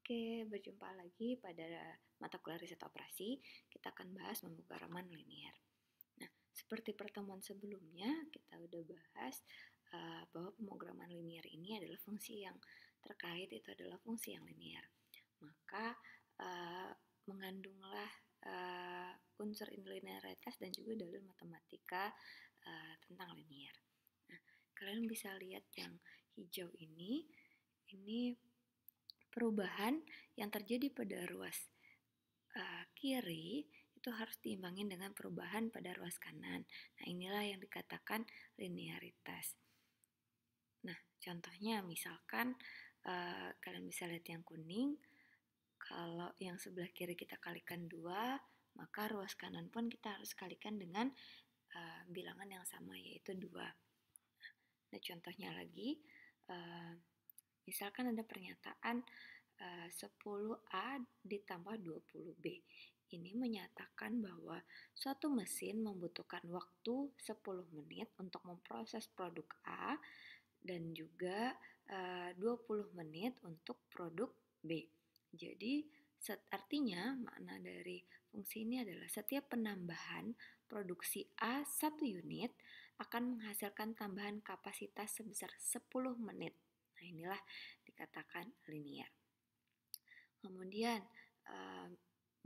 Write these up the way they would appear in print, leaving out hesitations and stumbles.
Oke, berjumpa lagi pada mata kuliah riset operasi. Kita akan bahas pemrograman linier. Nah, seperti pertemuan sebelumnya, kita udah bahas bahwa pemrograman linier ini adalah fungsi yang terkait itu adalah fungsi yang linier. Maka mengandunglah unsur linearitas dan juga dalil matematika tentang linier. Nah, kalian bisa lihat yang hijau ini perubahan yang terjadi pada ruas kiri itu harus diimbangin dengan perubahan pada ruas kanan. Nah, inilah yang dikatakan linearitas. Nah, contohnya misalkan kalian bisa lihat yang kuning, kalau yang sebelah kiri kita kalikan 2, maka ruas kanan pun kita harus kalikan dengan bilangan yang sama, yaitu 2. Nah, contohnya lagi, misalkan ada pernyataan 10A ditambah 20B. Ini menyatakan bahwa suatu mesin membutuhkan waktu 10 menit untuk memproses produk A dan juga 20 menit untuk produk B. Jadi artinya makna dari fungsi ini adalah setiap penambahan produksi A 1 unit akan menghasilkan tambahan kapasitas sebesar 10 menit. Nah, inilah dikatakan linier. Kemudian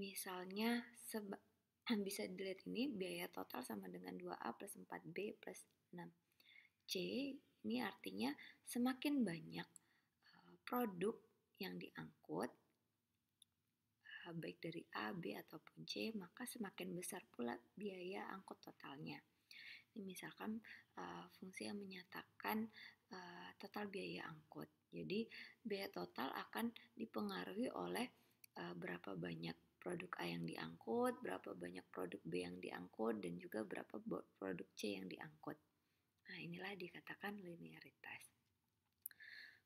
misalnya bisa dilihat ini biaya total sama dengan 2A plus 4B plus 6C. Ini artinya semakin banyak produk yang diangkut baik dari A, B ataupun C, maka semakin besar pula biaya angkut totalnya. Ini misalkan fungsi yang menyatakan total biaya angkut. Jadi biaya total akan dipengaruhi oleh berapa banyak produk A yang diangkut, berapa banyak produk B yang diangkut, dan juga berapa produk C yang diangkut. Nah, inilah dikatakan linearitas.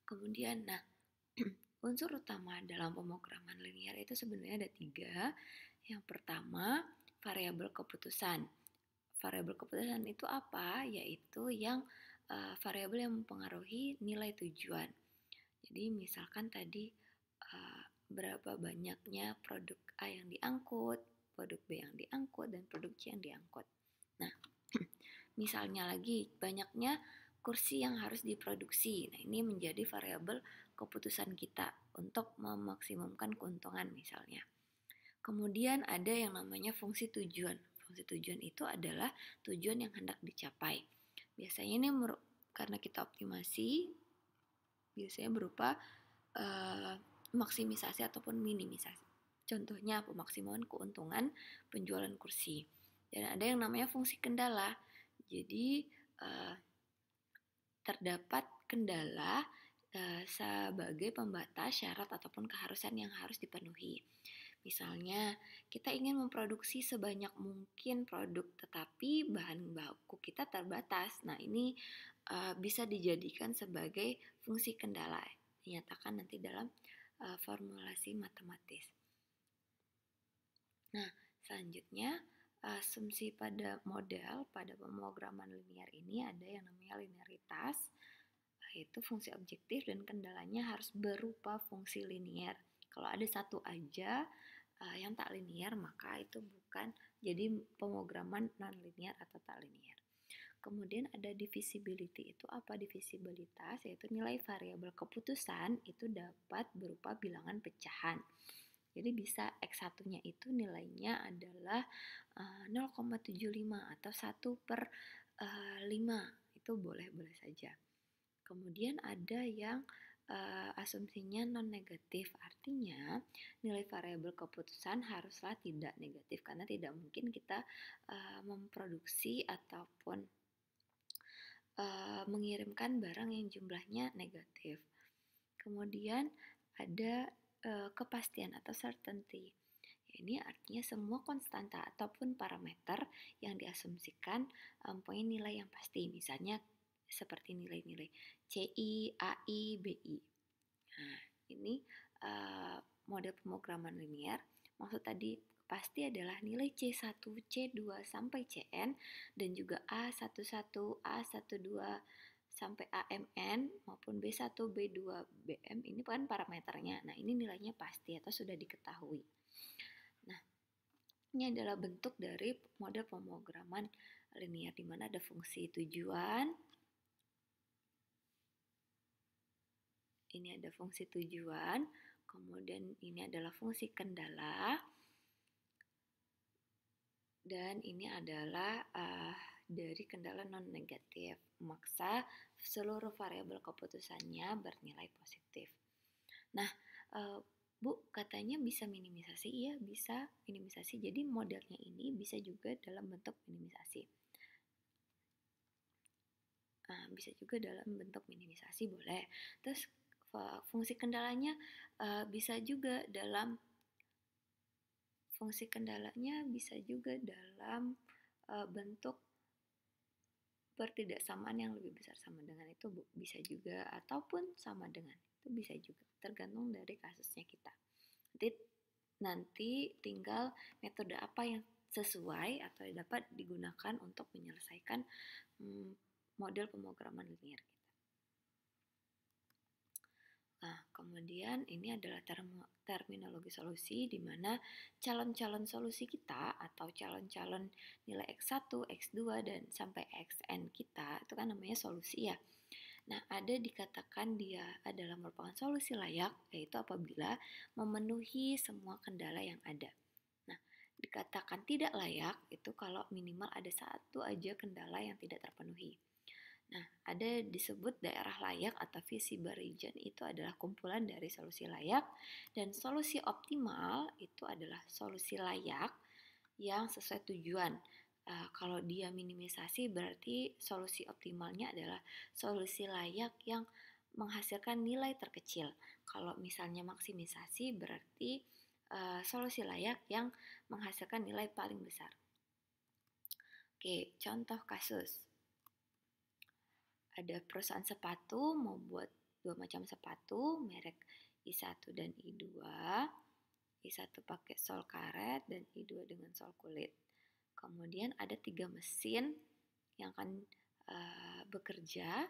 Kemudian, unsur utama dalam pemrograman linier itu sebenarnya ada 3. Yang pertama, variabel keputusan. Variabel keputusan itu apa? Yaitu yang variabel yang mempengaruhi nilai tujuan. Jadi misalkan tadi berapa banyaknya produk A yang diangkut, produk B yang diangkut, dan produk C yang diangkut. Nah, misalnya lagi banyaknya kursi yang harus diproduksi. Nah, ini menjadi variabel keputusan kita untuk memaksimumkan keuntungan misalnya. Kemudian ada yang namanya fungsi tujuan. Fungsi tujuan itu adalah tujuan yang hendak dicapai. Biasanya ini karena kita optimasi, biasanya berupa maksimisasi ataupun minimisasi. Contohnya pemaksimuman keuntungan penjualan kursi. Dan ada yang namanya fungsi kendala. Jadi terdapat kendala sebagai pembatas syarat ataupun keharusan yang harus dipenuhi. Misalnya, kita ingin memproduksi sebanyak mungkin produk, tetapi bahan baku kita terbatas. Nah, ini bisa dijadikan sebagai fungsi kendala. Dinyatakan nanti dalam formulasi matematis. Nah, selanjutnya asumsi pada model, pada pemrograman linier ini ada yang namanya linearitas, yaitu fungsi objektif dan kendalanya harus berupa fungsi linier. Kalau ada satu aja yang tak linier, maka itu bukan jadi pemrograman non-linier atau tak linier. Kemudian ada divisibility. Itu apa divisibilitas? Yaitu nilai variabel keputusan itu dapat berupa bilangan pecahan. Jadi bisa X1-nya itu nilainya adalah 0,75 atau 1/5. Itu boleh-boleh saja. Kemudian ada yang asumsinya non-negatif, artinya nilai variabel keputusan haruslah tidak negatif karena tidak mungkin kita memproduksi ataupun mengirimkan barang yang jumlahnya negatif. Kemudian ada kepastian atau certainty. Ini artinya semua konstanta ataupun parameter yang diasumsikan mempunyai nilai yang pasti. Misalnya seperti nilai-nilai CI, AI, BI. Nah, ini model pemrograman linier. Maksud tadi pasti adalah nilai C1, C2 sampai Cn dan juga A11, A12 sampai AMN maupun B1, B2, BM ini kan parameternya. Nah, ini nilainya pasti atau sudah diketahui. Nah, ini adalah bentuk dari model pemrograman linear di mana ada fungsi tujuan. Ini ada fungsi tujuan, kemudian ini adalah fungsi kendala, dan ini adalah dari kendala non negatif, memaksa seluruh variabel keputusannya bernilai positif. Nah, Bu, katanya bisa minimisasi. Iya, bisa minimisasi. Jadi modelnya ini bisa juga dalam bentuk minimisasi. Nah, bisa juga dalam bentuk minimisasi, boleh. Terus fungsi kendalanya bisa juga dalam bentuk pertidaksamaan yang lebih besar sama dengan itu, Bu. Bisa juga, ataupun sama dengan itu bisa juga, tergantung dari kasusnya kita. Nanti tinggal metode apa yang sesuai atau dapat digunakan untuk menyelesaikan model pemrograman linear kita. Nah, kemudian ini adalah terminologi solusi di mana calon-calon solusi kita atau calon-calon nilai X1, X2, dan sampai Xn kita itu kan namanya solusi ya. Nah, ada dikatakan dia adalah merupakan solusi layak, yaitu apabila memenuhi semua kendala yang ada. Nah, dikatakan tidak layak itu kalau minimal ada satu aja kendala yang tidak terpenuhi. Nah, ada disebut daerah layak atau visible region, itu adalah kumpulan dari solusi layak, dan solusi optimal itu adalah solusi layak yang sesuai tujuan. Kalau dia minimisasi berarti solusi optimalnya adalah solusi layak yang menghasilkan nilai terkecil. Kalau misalnya maksimisasi berarti solusi layak yang menghasilkan nilai paling besar. Oke, contoh kasus. Ada perusahaan sepatu mau buat 2 macam sepatu, merek I1 dan I2. I1 pakai sol karet dan I2 dengan sol kulit. Kemudian ada 3 mesin yang akan bekerja.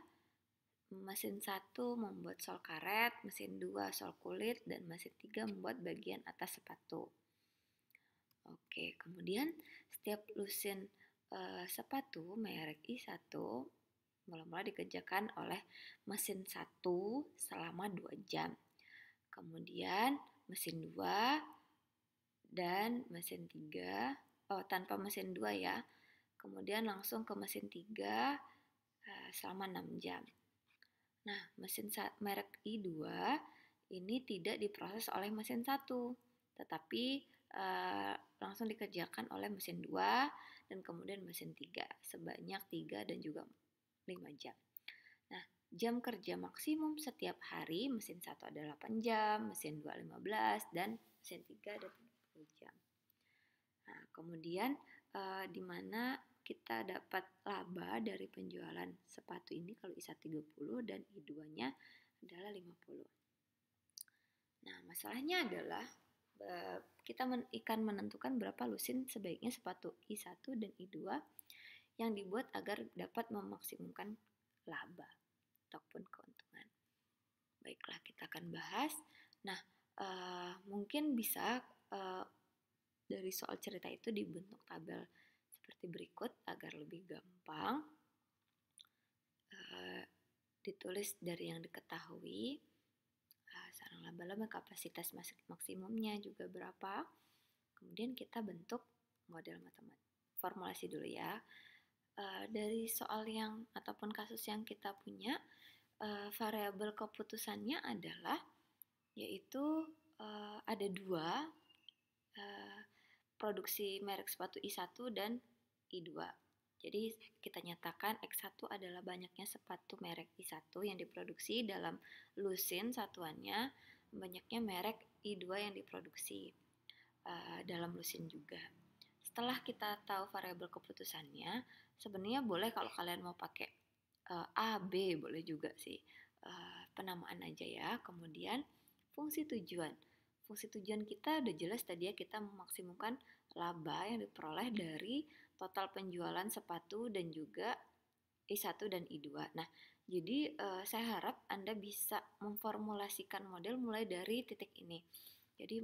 Mesin 1 membuat sol karet, mesin 2 sol kulit, dan mesin 3 membuat bagian atas sepatu. Oke, kemudian setiap lusin sepatu merek I1 mula-mula dikerjakan oleh mesin 1 selama 2 jam. Kemudian mesin 2 dan mesin 3, tanpa mesin 2 ya. Kemudian langsung ke mesin 3 selama 6 jam. Nah, mesin merek I2 ini tidak diproses oleh mesin 1, tetapi langsung dikerjakan oleh mesin 2 dan kemudian mesin 3 sebanyak 3 dan juga 5 jam. Nah, jam kerja maksimum setiap hari mesin 1 ada 8 jam, mesin 2 15, dan mesin 3 ada 30 jam. Nah, kemudian di mana kita dapat laba dari penjualan sepatu ini kalau I1 30 dan I2-nya adalah 50. Nah, masalahnya adalah kita akan menentukan berapa lusin sebaiknya sepatu I1 dan I2 yang dibuat agar dapat memaksimumkan laba ataupun keuntungan. Baiklah, kita akan bahas. Nah, mungkin bisa dari soal cerita itu dibentuk tabel seperti berikut agar lebih gampang. Ditulis dari yang diketahui, sarang laba-laba kapasitas maksimumnya juga berapa. Kemudian kita bentuk model matematik. Formulasi dulu ya. Dari soal yang ataupun kasus yang kita punya, variabel keputusannya adalah yaitu ada 2 produksi merek sepatu I1 dan I2. Jadi kita nyatakan X1 adalah banyaknya sepatu merek I1 yang diproduksi dalam lusin satuannya, banyaknya merek I2 yang diproduksi dalam lusin juga. Setelah kita tahu variabel keputusannya, sebenarnya boleh kalau kalian mau pakai A, B boleh juga sih. Penamaan aja ya. Kemudian fungsi tujuan. Fungsi tujuan kita udah jelas tadi ya, kita memaksimumkan laba yang diperoleh dari total penjualan sepatu dan juga I1 dan I2. Nah, jadi saya harap Anda bisa memformulasikan model mulai dari titik ini. Jadi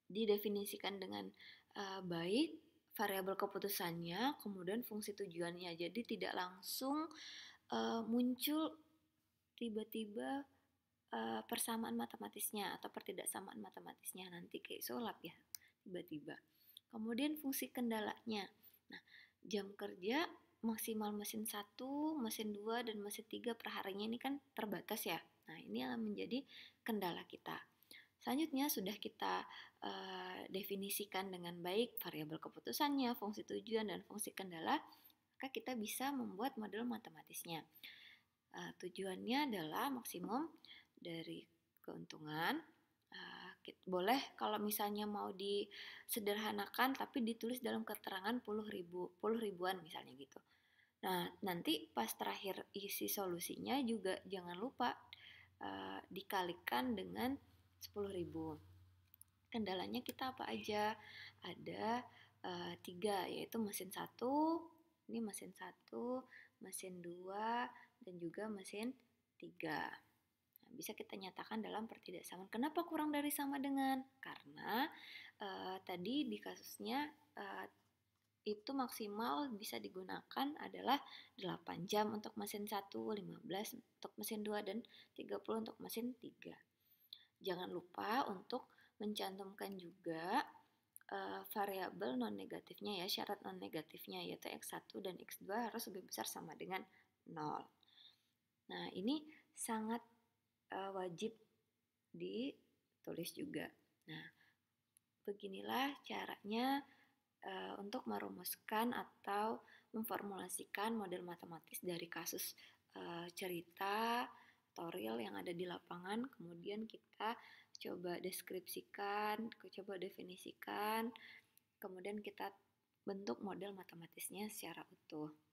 didefinisikan dengan baik variabel keputusannya, kemudian fungsi tujuannya. Jadi tidak langsung muncul tiba-tiba persamaan matematisnya atau pertidaksamaan matematisnya, nanti kayak sulap ya tiba-tiba. Kemudian fungsi kendalanya. Nah, jam kerja maksimal mesin 1, mesin 2, dan mesin 3 per harinya ini kan terbatas ya. Nah, ini yang menjadi kendala kita. Selanjutnya sudah kita definisikan dengan baik variabel keputusannya, fungsi tujuan, dan fungsi kendala, maka kita bisa membuat model matematisnya. Tujuannya adalah maksimum dari keuntungan. Boleh kalau misalnya mau disederhanakan tapi ditulis dalam keterangan puluh ribuan misalnya gitu. Nah, nanti pas terakhir isi solusinya juga jangan lupa dikalikan dengan 10.000. Kendalanya kita apa aja? Ada 3, yaitu mesin 1, ini mesin 1, mesin 2, dan juga mesin 3. Nah, bisa kita nyatakan dalam pertidaksamaan. Kenapa kurang dari sama dengan? Karena tadi di kasusnya itu maksimal bisa digunakan adalah 8 jam untuk mesin 1, 15 untuk mesin 2, dan 30 untuk mesin 3. Jangan lupa untuk mencantumkan juga variabel non negatifnya ya, syarat non negatifnya, yaitu X1 dan X2 harus lebih besar sama dengan 0. Nah, ini sangat wajib ditulis juga. Nah, beginilah caranya untuk merumuskan atau memformulasikan model matematis dari kasus cerita atau real yang ada di lapangan, kemudian kita coba deskripsikan, coba definisikan, kemudian kita bentuk model matematisnya secara utuh.